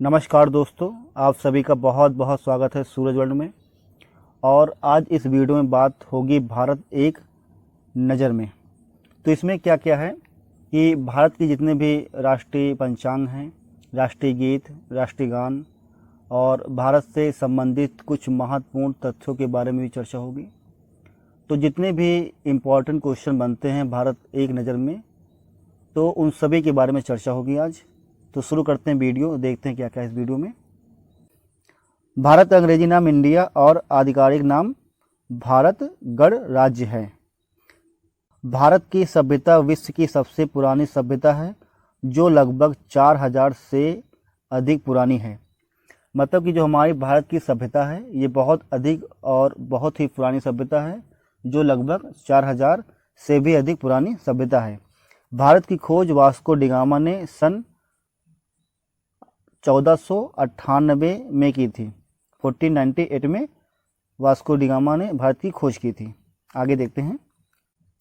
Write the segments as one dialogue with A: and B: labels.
A: नमस्कार दोस्तों, आप सभी का बहुत बहुत स्वागत है सूरज वर्ल्ड में। और आज इस वीडियो में बात होगी भारत एक नज़र में। तो इसमें क्या क्या है कि भारत के जितने भी राष्ट्रीय पंचांग हैं, राष्ट्रीय गीत, राष्ट्रीय गान और भारत से संबंधित कुछ महत्वपूर्ण तथ्यों के बारे में भी चर्चा होगी। तो जितने भी इम्पोर्टेंट क्वेश्चन बनते हैं भारत एक नज़र में, तो उन सभी के बारे में चर्चा होगी आज। तो शुरू करते हैं वीडियो, देखते हैं क्या क्या है इस वीडियो में। भारत का अंग्रेजी नाम इंडिया और आधिकारिक नाम भारत गणराज्य है। भारत की सभ्यता विश्व की सबसे पुरानी सभ्यता है, जो लगभग 4000 से अधिक पुरानी है। मतलब कि जो हमारी भारत की सभ्यता है ये बहुत अधिक और बहुत ही पुरानी सभ्यता है, जो लगभग 4000 से भी अधिक पुरानी सभ्यता है। भारत की खोज वास्को डी गामा ने सन 1498 में की थी। 1498 में वास्को डी गामा ने भारत की खोज की थी। आगे देखते हैं।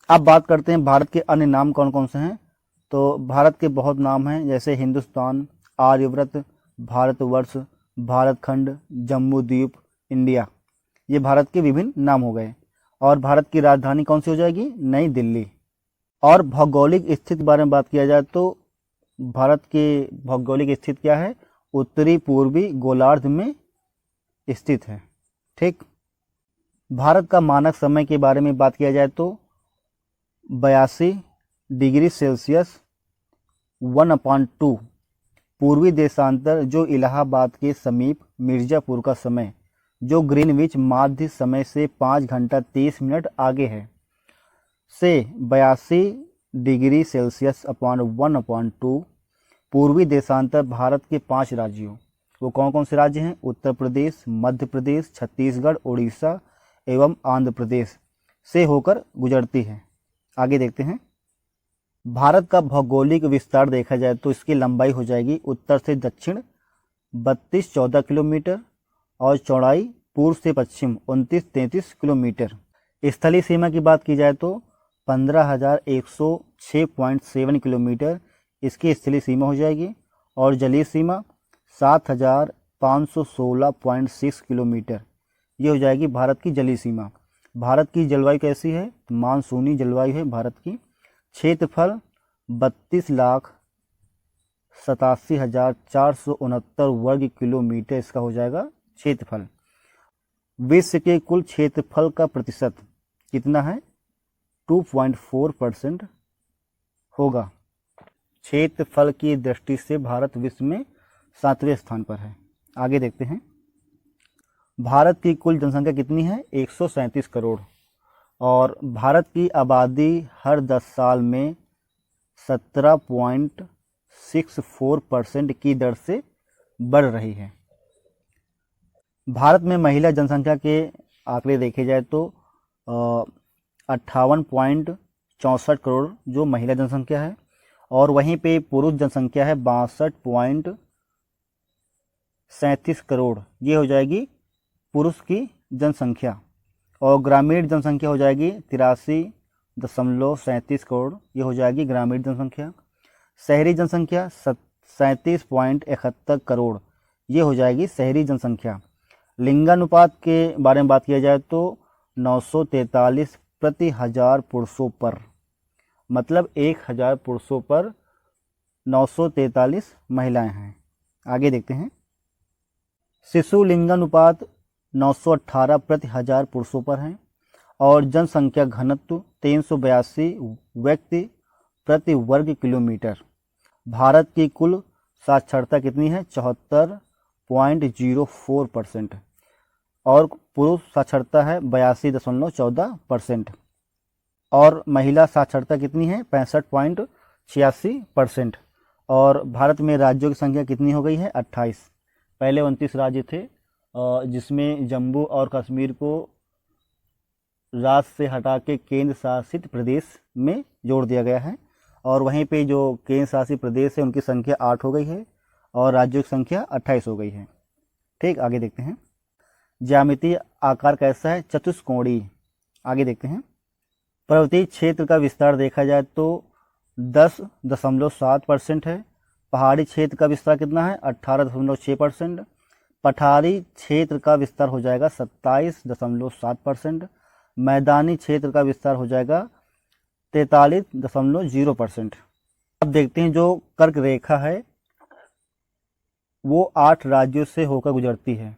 A: अब बात करते हैं भारत के अन्य नाम कौन कौन से हैं। तो भारत के बहुत नाम हैं, जैसे हिंदुस्तान, आर्यव्रत, भारतवर्ष, भारत खंड, जम्मू द्वीप, इंडिया। ये भारत के विभिन्न नाम हो गए। और भारत की राजधानी कौन सी हो जाएगी? नई दिल्ली। और भौगोलिक स्थिति के बारे में बात किया जाए तो भारत की भौगोलिक स्थिति क्या है? उत्तरी पूर्वी गोलार्ध में स्थित है। ठीक। भारत का मानक समय के बारे में बात किया जाए तो 82 डिग्री सेल्सियस 1/2 पूर्वी देशांतर, जो इलाहाबाद के समीप मिर्जापुर का समय, जो ग्रीनविच माध्य समय से 5 घंटा 30 मिनट आगे है, से 82 डिग्री सेल्सियस अपॉन 1/2 पूर्वी देशांतर भारत के 5 राज्यों, वो कौन कौन से राज्य हैं? उत्तर प्रदेश, मध्य प्रदेश, छत्तीसगढ़, उड़ीसा एवं आंध्र प्रदेश से होकर गुजरती है। आगे देखते हैं। भारत का भौगोलिक विस्तार देखा जाए तो इसकी लंबाई हो जाएगी उत्तर से दक्षिण 32-14 किलोमीटर और चौड़ाई पूर्व से पश्चिम 29-33 किलोमीटर। स्थलीय सीमा की बात की जाए तो 15,106.7 किलोमीटर इसकी स्थलीय सीमा हो जाएगी। और जलीय सीमा 7,516.6 किलोमीटर, ये हो जाएगी भारत की जलीय सीमा। भारत की जलवायु कैसी है? मानसूनी जलवायु है भारत की। क्षेत्रफल 32,87,469 वर्ग किलोमीटर इसका हो जाएगा क्षेत्रफल। विश्व के कुल क्षेत्रफल का प्रतिशत कितना है? 2.4% होगा। क्षेत्रफल की दृष्टि से भारत विश्व में 7वें स्थान पर है। आगे देखते हैं। भारत की कुल जनसंख्या कितनी है? 137 करोड़। और भारत की आबादी हर 10 साल में 17.64% की दर से बढ़ रही है। भारत में महिला जनसंख्या के आंकड़े देखे जाए तो 58.64 करोड़ जो महिला जनसंख्या है, और वहीं पे पुरुष जनसंख्या है 62.37 करोड़, ये हो जाएगी पुरुष की जनसंख्या। और ग्रामीण जनसंख्या हो जाएगी 83.37 करोड़, ये हो जाएगी ग्रामीण जनसंख्या। शहरी जनसंख्या 37.71 करोड़, ये हो जाएगी शहरी जनसंख्या। लिंगानुपात के बारे में बात किया जाए तो 943 प्रति 1000 पुरुषों पर, मतलब 1000 पुरुषों पर 943 महिलाएं हैं। आगे देखते हैं। शिशु लिंगानुपात 918 प्रति 1000 पुरुषों पर हैं। और जनसंख्या घनत्व 382 व्यक्ति प्रति वर्ग किलोमीटर। भारत की कुल साक्षरता कितनी है? 74.04%। और पुरुष साक्षरता है 82.14%। और महिला साक्षरता कितनी है? 65.86%। और भारत में राज्यों की संख्या कितनी हो गई है? 28। पहले 29 राज्य थे, जिसमें जम्मू और कश्मीर को राज्य से हटा के केंद्र शासित प्रदेश में जोड़ दिया गया है। और वहीं पे जो केंद्र शासित प्रदेश है उनकी संख्या 8 हो गई है और राज्यों की संख्या 28 हो गई है। ठीक, आगे देखते हैं। ज्यामितीय आकार कैसा है? चतुष्कोणीय। आगे देखते हैं। पर्वतीय क्षेत्र का विस्तार देखा जाए तो 10.7% है। पहाड़ी क्षेत्र का विस्तार कितना है 18.6%। पठारी क्षेत्र का विस्तार हो जाएगा 27.7%। मैदानी क्षेत्र का विस्तार हो जाएगा 43.0%। अब देखते हैं जो कर्क रेखा है वो 8 राज्यों से होकर गुजरती है।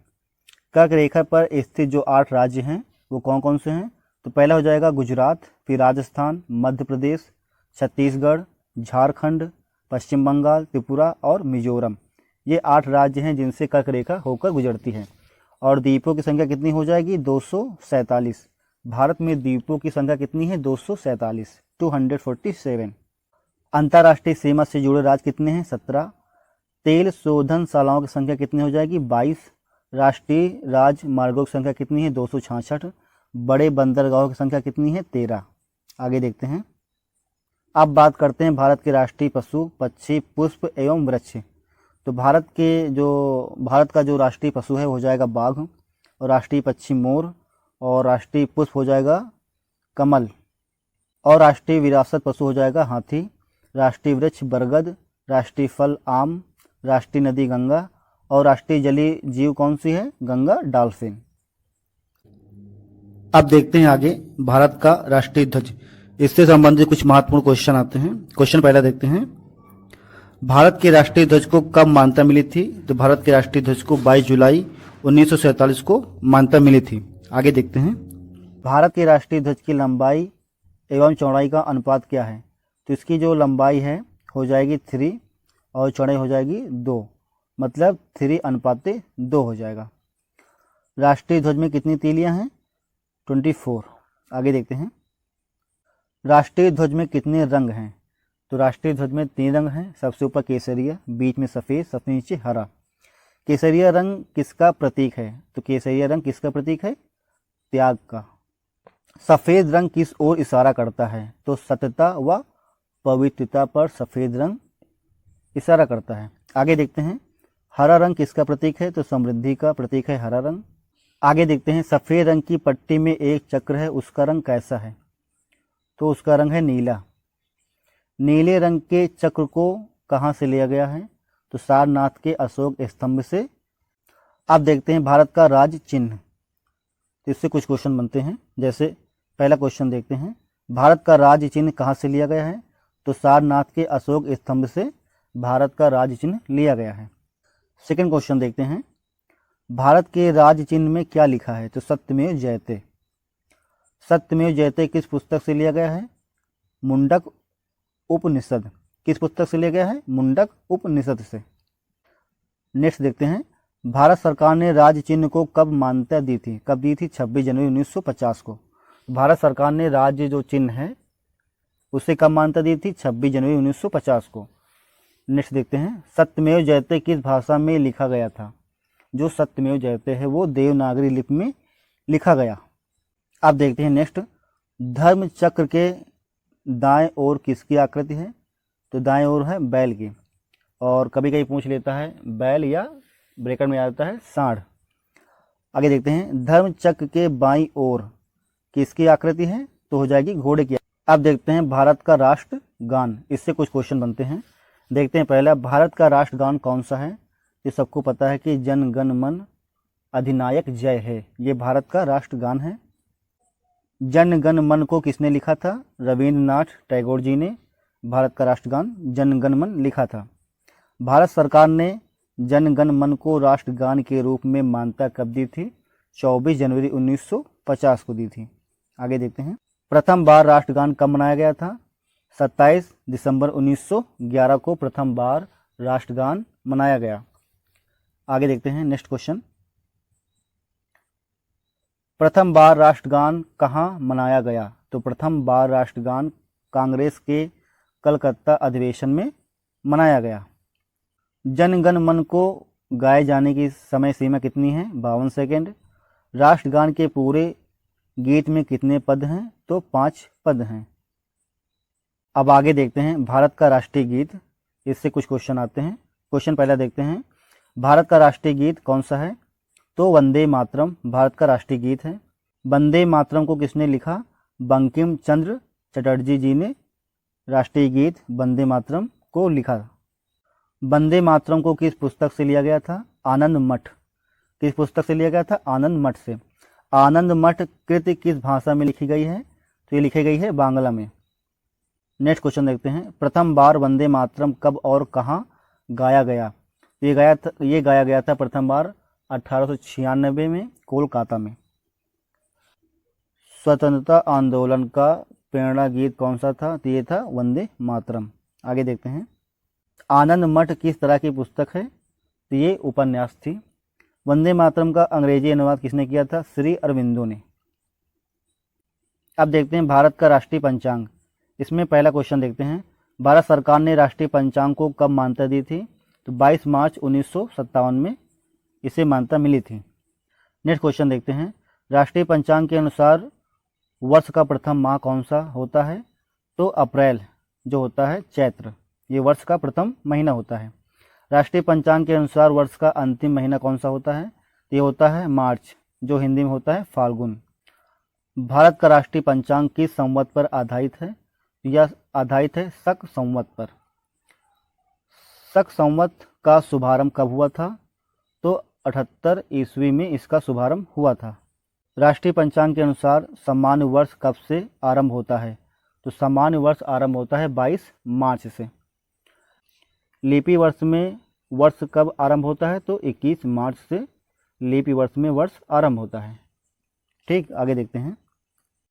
A: कर्क रेखा पर स्थित जो 8 राज्य हैं वो कौन कौन से हैं? तो पहला हो जाएगा गुजरात, फिर राजस्थान, मध्य प्रदेश, छत्तीसगढ़, झारखंड, पश्चिम बंगाल, त्रिपुरा और मिजोरम। ये 8 राज्य हैं जिनसे कर्क रेखा होकर गुजरती है। और द्वीपों की संख्या कितनी हो जाएगी? 247। भारत में द्वीपों की संख्या कितनी है? 247, 247। अंतर्राष्ट्रीय सीमा से जुड़े राज्य कितने हैं? 17। तेल शोधनशालाओं की संख्या कितनी हो जाएगी? 22। राष्ट्रीय राजमार्गों की संख्या कितनी है? 266। बड़े बंदरगाहों की संख्या कितनी है? 13। आगे देखते हैं। अब बात करते हैं भारत के राष्ट्रीय पशु, पक्षी, पुष्प एवं वृक्ष। तो भारत का जो राष्ट्रीय पशु है हो जाएगा बाघ, और राष्ट्रीय पक्षी मोर, और राष्ट्रीय पुष्प हो जाएगा कमल, और राष्ट्रीय विरासत पशु हो जाएगा हाथी, राष्ट्रीय वृक्ष बरगद, राष्ट्रीय फल आम, राष्ट्रीय नदी गंगा, और राष्ट्रीय जलीय जीव कौन सी है? गंगा डॉल्फिन। अब देखते हैं आगे भारत का राष्ट्रीय ध्वज, इससे संबंधित कुछ महत्वपूर्ण क्वेश्चन आते हैं। क्वेश्चन पहला देखते हैं, भारत के राष्ट्रीय ध्वज को कब मान्यता मिली थी? तो भारत के राष्ट्रीय ध्वज को 22 जुलाई 1947 को मान्यता मिली थी। आगे देखते हैं, भारत के राष्ट्रीय ध्वज की लंबाई एवं चौड़ाई का अनुपात क्या है? तो इसकी जो लंबाई है हो जाएगी 3 और चौड़ाई हो जाएगी 2, मतलब 3:2 हो जाएगा। राष्ट्रीय ध्वज में कितनी तीलियां हैं? 24। आगे देखते हैं, राष्ट्रीय ध्वज में कितने रंग हैं? तो राष्ट्रीय ध्वज में 3 रंग हैं। सबसे ऊपर केसरिया, बीच में सफ़ेद, सबसे नीचे हरा। केसरिया रंग किसका प्रतीक है? तो केसरिया रंग किसका प्रतीक है? त्याग का। सफ़ेद रंग किस ओर इशारा करता है? तो सत्यता व पवित्रता पर सफ़ेद रंग इशारा करता है। आगे देखते हैं, हरा रंग किसका प्रतीक है? तो समृद्धि का प्रतीक है हरा रंग। आगे देखते हैं, सफ़ेद रंग की पट्टी में एक चक्र है, उसका रंग कैसा है? तो उसका रंग है नीला। नीले रंग के चक्र को कहाँ से लिया गया है? तो सारनाथ के अशोक स्तंभ से। अब देखते हैं भारत का राज्य चिन्ह, इससे कुछ क्वेश्चन बनते हैं। जैसे पहला क्वेश्चन देखते हैं, भारत का राज्य चिन्ह कहाँ से लिया गया है? तो सारनाथ के अशोक स्तंभ से भारत का राज्य चिन्ह लिया गया है। सेकंड क्वेश्चन देखते हैं, भारत के राज्य चिन्ह में क्या लिखा है? तो सत्यमेव जयते। सत्यमेव जयते किस पुस्तक से लिया गया है? मुंडक उपनिषद। किस पुस्तक से लिया गया है? मुंडक उपनिषद से। नेक्स्ट देखते हैं, भारत सरकार ने राज्य चिन्ह को कब मान्यता दी थी? कब दी थी? 26 जनवरी 1950 को। भारत सरकार ने राज्य जो चिन्ह है उसे कब मान्यता दी थी? 26 जनवरी 1950 को। नेक्स्ट देखते हैं, सत्यमेव जयते किस भाषा में लिखा गया था? जो सत्यमेव जयते है वो देवनागरी लिपि में लिखा गया। अब देखते हैं नेक्स्ट, धर्म चक्र के दाएं ओर किसकी आकृति है? तो दाएं ओर है बैल की, और कभी कभी पूछ लेता है बैल या ब्रैकेट में आ जाता है सांड। आगे देखते हैं, धर्म चक्र के बाईं ओर किसकी आकृति है? तो हो जाएगी घोड़े की। अब देखते हैं भारत का राष्ट्रगान, इससे कुछ क्वेश्चन बनते हैं। देखते हैं पहला, भारत का राष्ट्रगान कौन सा है? ये सबको पता है कि जन गण मन अधिनायक जय है, ये भारत का राष्ट्रगान है। जन गण मन को किसने लिखा था? रविंद्रनाथ टैगोर जी ने भारत का राष्ट्रगान जन गण मन लिखा था। भारत सरकार ने जन गण मन को राष्ट्रगान के रूप में मान्यता कब दी थी? 24 जनवरी 1950 को दी थी। आगे देखते हैं, प्रथम बार राष्ट्रगान कब मनाया गया था? 27 दिसंबर 1911 को प्रथम बार राष्ट्रगान मनाया गया। आगे देखते हैं नेक्स्ट क्वेश्चन, प्रथम बार राष्ट्रगान कहाँ मनाया गया? तो प्रथम बार राष्ट्रगान कांग्रेस के कलकत्ता अधिवेशन में मनाया गया। जन गण मन को गाए जाने की समय सीमा कितनी है? 52 सेकेंड। राष्ट्रगान के पूरे गीत में कितने पद हैं? तो 5 पद हैं। अब आगे देखते हैं भारत का राष्ट्रीय गीत, इससे कुछ क्वेश्चन आते हैं। क्वेश्चन पहला देखते हैं, भारत का राष्ट्रीय गीत कौन सा है? तो वंदे मातरम भारत का राष्ट्रीय गीत है। वंदे मातरम को किसने लिखा? बंकिम चंद्र चटर्जी जी ने राष्ट्रीय गीत वंदे मातरम को लिखा। वंदे मातरम को किस पुस्तक से लिया गया था? आनंद मठ। किस पुस्तक से लिया गया था? आनंद मठ से। आनंद मठ कृति किस भाषा में लिखी गई है? तो ये लिखी गई है बांग्ला में। नेक्स्ट क्वेश्चन देखते हैं, प्रथम बार वंदे मातरम कब और कहाँ गाया गया? ये गाया गया था प्रथम बार 1896 में कोलकाता में। स्वतंत्रता आंदोलन का प्रेरणा गीत कौन सा था? तो ये था वंदे मातरम। आगे देखते हैं, आनंद मठ किस तरह की पुस्तक है? तो ये उपन्यास थी। वंदे मातरम का अंग्रेजी अनुवाद किसने किया था? श्री अरविंदो ने। अब देखते हैं भारत का राष्ट्रीय पंचांग। इसमें पहला क्वेश्चन देखते हैं, भारत सरकार ने राष्ट्रीय पंचांग को कब मान्यता दी थी? तो 22 मार्च 1957 में इसे मान्यता मिली थी। नेक्स्ट क्वेश्चन देखते हैं, राष्ट्रीय पंचांग के अनुसार वर्ष का प्रथम माह कौन सा होता है? तो अप्रैल जो होता है चैत्र, ये वर्ष का प्रथम महीना होता है। राष्ट्रीय पंचांग के अनुसार वर्ष का अंतिम महीना कौन सा होता है? ये होता है मार्च, जो हिंदी में होता है फाल्गुन। भारत का राष्ट्रीय पंचांग किस संवत पर आधारित है? यह आधारित है शक संवत पर। शक संवत का शुभारंभ कब हुआ था? तो 78 ईस्वी में इसका शुभारंभ हुआ था। राष्ट्रीय पंचांग के अनुसार सामान्य वर्ष कब से आरंभ होता है? तो सामान्य वर्ष आरंभ होता है 22 मार्च से। लिपि वर्ष में वर्ष कब आरंभ होता है? तो 21 मार्च से लिपि वर्ष में वर्ष आरंभ होता है। ठीक, आगे देखते हैं।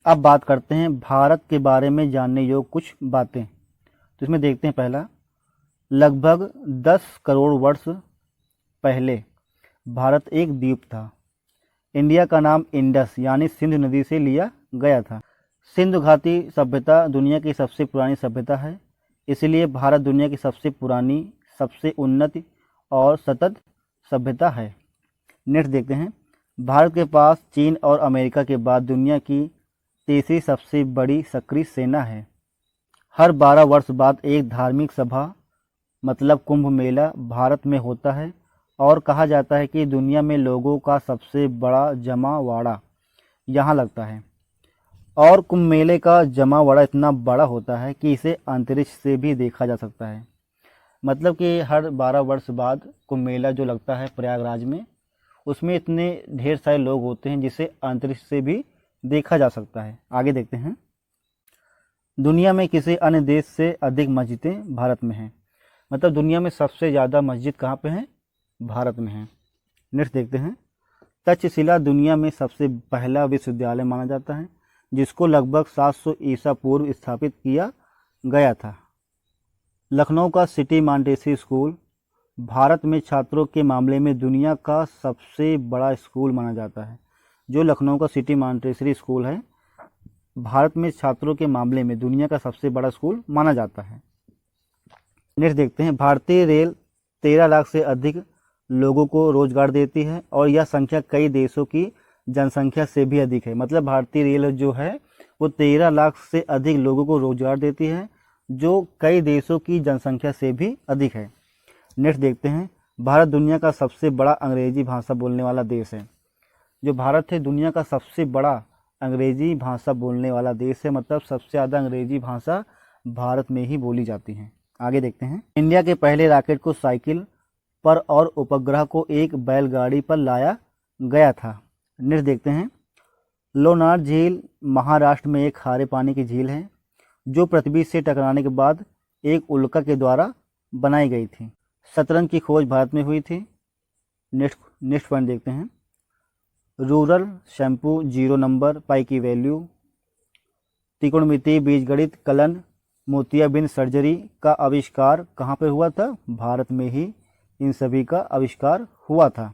A: अब बात करते हैं भारत के बारे में जानने योग्य कुछ बातें। तो इसमें देखते हैं, पहला, लगभग 10 करोड़ वर्ष पहले भारत एक द्वीप था। इंडिया का नाम इंडस यानी सिंधु नदी से लिया गया था। सिंधु घाटी सभ्यता दुनिया की सबसे पुरानी सभ्यता है, इसलिए भारत दुनिया की सबसे पुरानी, सबसे उन्नत और सतत सभ्यता है। नेक्स्ट देखते हैं, भारत के पास चीन और अमेरिका के बाद दुनिया की तीसरी सबसे बड़ी सक्रिय सेना है। हर 12 वर्ष बाद एक धार्मिक सभा मतलब कुंभ मेला भारत में होता है और कहा जाता है कि दुनिया में लोगों का सबसे बड़ा जमावड़ा यहाँ लगता है। और कुंभ मेले का जमावड़ा इतना बड़ा होता है कि इसे अंतरिक्ष से भी देखा जा सकता है। मतलब कि हर 12 वर्ष बाद कुंभ मेला जो लगता है प्रयागराज में, उसमें इतने ढेर सारे लोग होते हैं जिसे अंतरिक्ष से भी देखा जा सकता है। आगे देखते हैं, दुनिया में किसी अन्य देश से अधिक मस्जिदें भारत में हैं। मतलब दुनिया में सबसे ज़्यादा मस्जिद कहाँ पे हैं? भारत में हैं। नेक्स्ट देखते हैं, तक्षशिला दुनिया में सबसे पहला विश्वविद्यालय माना जाता है जिसको लगभग 700 ईसा पूर्व स्थापित किया गया था। लखनऊ का सिटी मॉन्टेसरी स्कूल भारत में छात्रों के मामले में दुनिया का सबसे बड़ा स्कूल माना जाता है। जो लखनऊ का सिटी मॉन्टेसरी स्कूल है, भारत में छात्रों के मामले में दुनिया का सबसे बड़ा स्कूल माना जाता है। नेक्स्ट देखते हैं, भारतीय रेल 13 लाख से अधिक लोगों को रोजगार देती है और यह संख्या कई देशों की जनसंख्या से भी अधिक है। मतलब भारतीय रेल जो है वो 13 लाख से अधिक लोगों को रोजगार देती है, जो कई देशों की जनसंख्या से भी अधिक है। नेक्स्ट देखते हैं, भारत दुनिया का सबसे बड़ा अंग्रेजी भाषा बोलने वाला देश है। जो भारत है दुनिया का सबसे बड़ा अंग्रेजी भाषा बोलने वाला देश है। मतलब सबसे ज़्यादा अंग्रेजी भाषा भारत में ही बोली जाती है। आगे देखते हैं, इंडिया के पहले रॉकेट को साइकिल पर और उपग्रह को एक बैलगाड़ी पर लाया गया था। नेक्स्ट देखते हैं, लोनार झील महाराष्ट्र में एक खारे पानी की झील है जो पृथ्वी से टकराने के बाद एक उल्का के द्वारा बनाई गई थी। शतरंज की खोज भारत में हुई थी। नेक्स्ट पॉइंट देखते हैं, रूरल शैम्पू 0 नंबर पाई की वैल्यू, त्रिकोणमितीय बीजगणित कलन मोतियाबिंद सर्जरी का आविष्कार कहाँ पे हुआ था? भारत में ही इन सभी का आविष्कार हुआ था।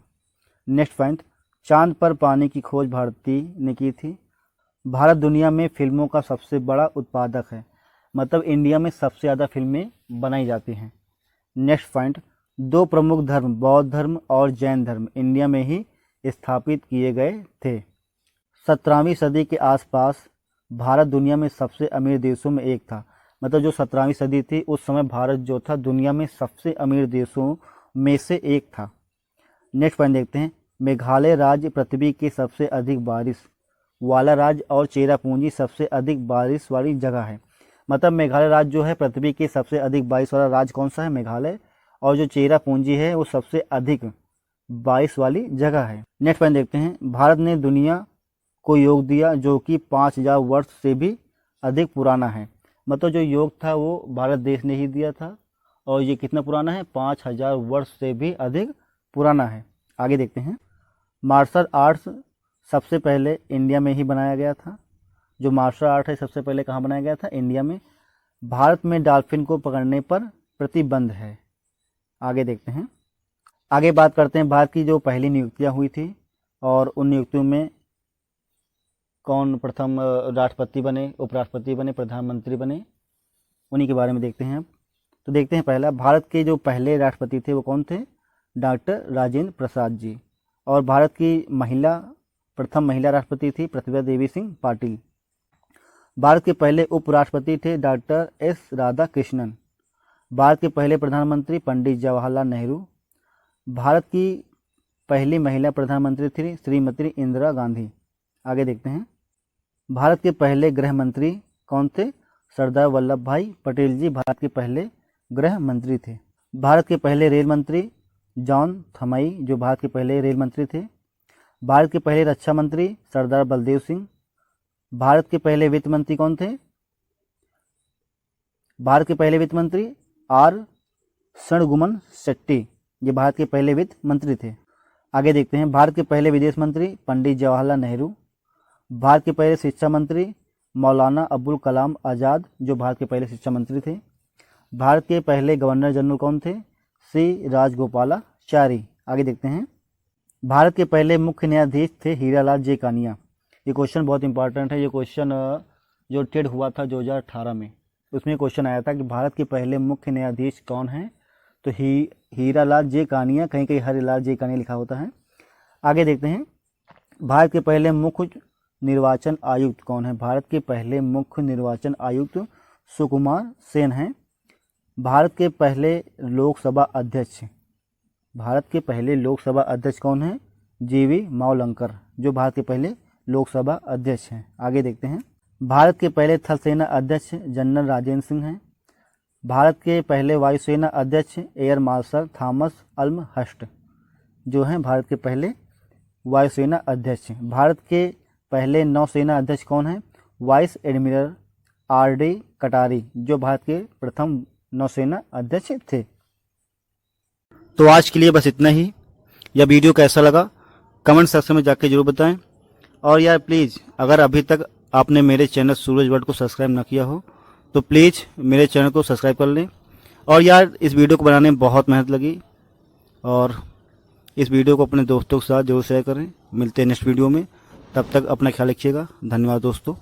A: नेक्स्ट पॉइंट, चांद पर पानी की खोज भारतीय ने की थी। भारत दुनिया में फिल्मों का सबसे बड़ा उत्पादक है। मतलब इंडिया में सबसे ज़्यादा फिल्में बनाई जाती हैं। नेक्स्ट पॉइंट, 2 प्रमुख धर्म बौद्ध धर्म और जैन धर्म इंडिया में ही स्थापित किए गए थे। 17वीं सदी के आसपास भारत दुनिया में सबसे अमीर देशों में एक था। मतलब जो 17वीं सदी थी उस समय भारत जो था दुनिया में सबसे अमीर देशों में से एक था। नेक्स्ट पॉइंट देखते हैं, मेघालय राज्य पृथ्वी की सबसे अधिक बारिश वाला राज्य और चेरापूंजी सबसे अधिक बारिश वाली जगह है। मतलब मेघालय राज्य जो है पृथ्वी की सबसे अधिक बारिश वाला राज्य कौन सा है? मेघालय। और जो चेरापूंजी है वो सबसे अधिक 22 वाली जगह है। नेक्स्ट पॉइंट देखते हैं, भारत ने दुनिया को योग दिया जो कि 5000 वर्ष से भी अधिक पुराना है। मतलब जो योग था वो भारत देश ने ही दिया था और ये कितना पुराना है, 5000 वर्ष से भी अधिक पुराना है। आगे देखते हैं, मार्शल आर्ट्स सबसे पहले इंडिया में ही बनाया गया था। जो मार्शल आर्ट है सबसे पहले कहाँ बनाया गया था, इंडिया में। भारत में डॉल्फिन को पकड़ने पर प्रतिबंध है। आगे देखते हैं, आगे बात करते हैं भारत की जो पहली नियुक्तियाँ हुई थी और उन नियुक्तियों में कौन प्रथम राष्ट्रपति बने, उपराष्ट्रपति बने, प्रधानमंत्री बने, उन्हीं के बारे में देखते हैं। तो देखते हैं, पहला भारत के जो पहले राष्ट्रपति थे वो कौन थे, डॉक्टर राजेंद्र प्रसाद जी। और भारत की प्रथम महिला राष्ट्रपति थी प्रतिभा देवी सिंह पाटिल। भारत के पहले उपराष्ट्रपति थे डॉक्टर एस राधाकृष्णन। भारत के पहले प्रधानमंत्री पंडित जवाहरलाल नेहरू। भारत की पहली महिला प्रधानमंत्री थी श्रीमती इंदिरा गांधी। आगे देखते हैं, भारत के पहले गृह मंत्री कौन थे, सरदार वल्लभ भाई पटेल जी भारत के पहले गृह मंत्री थे। भारत के पहले रेल मंत्री जॉन थमई जो भारत के पहले रेल मंत्री थे। भारत के पहले रक्षा मंत्री सरदार बलदेव सिंह। भारत के पहले वित्त मंत्री कौन थे, भारत के पहले वित्त मंत्री आर षणमुगम शेट्टी, ये भारत के पहले वित्त मंत्री थे। आगे देखते हैं, भारत के पहले विदेश मंत्री पंडित जवाहरलाल नेहरू। भारत के पहले शिक्षा मंत्री मौलाना अबुल कलाम आज़ाद जो भारत के पहले शिक्षा मंत्री थे। भारत के पहले गवर्नर जनरल कौन थे, श्री राजगोपालाचारी। आगे देखते हैं, भारत के पहले मुख्य न्यायाधीश थे हीरालाल जे कानिया। ये क्वेश्चन बहुत इंपॉर्टेंट है। ये क्वेश्चन जो टेड हुआ था 2018 में, उसमें क्वेश्चन आया था कि भारत के पहले मुख्य न्यायाधीश कौन हैं, तो हीरालाल जे कानिया, कहीं कहीं हरिलाल जे कानिया लिखा होता है। आगे देखते हैं, भारत के पहले मुख्य निर्वाचन आयुक्त कौन है, भारत के पहले मुख्य निर्वाचन आयुक्त सुकुमार सेन हैं। भारत के पहले लोकसभा अध्यक्ष, भारत के पहले लोकसभा अध्यक्ष कौन है, जीवी मावलंकर जो भारत के पहले लोकसभा अध्यक्ष हैं। आगे देखते हैं, भारत के पहले थल सेना अध्यक्ष जनरल राजेंद्र सिंह हैं। भारत के पहले वायुसेना अध्यक्ष एयर मार्शल थॉमस अल्महर्स्ट जो हैं भारत के पहले वायुसेना अध्यक्ष। भारत के पहले नौसेना अध्यक्ष कौन हैं, वाइस एडमिरल आर.डी. कटारी जो भारत के प्रथम नौसेना अध्यक्ष थे। तो आज के लिए बस इतना ही। यह वीडियो कैसा लगा कमेंट सेक्शन में जाके जरूर बताएं। और यार प्लीज़, अगर अभी तक आपने मेरे चैनल सूरज वर्ल्ड को सब्सक्राइब ना किया हो तो प्लीज़ मेरे चैनल को सब्सक्राइब कर लें। और यार इस वीडियो को बनाने में बहुत मेहनत लगी और इस वीडियो को अपने दोस्तों के साथ जरूर शेयर करें। मिलते हैं नेक्स्ट वीडियो में, तब तक अपना ख्याल रखिएगा। धन्यवाद दोस्तों।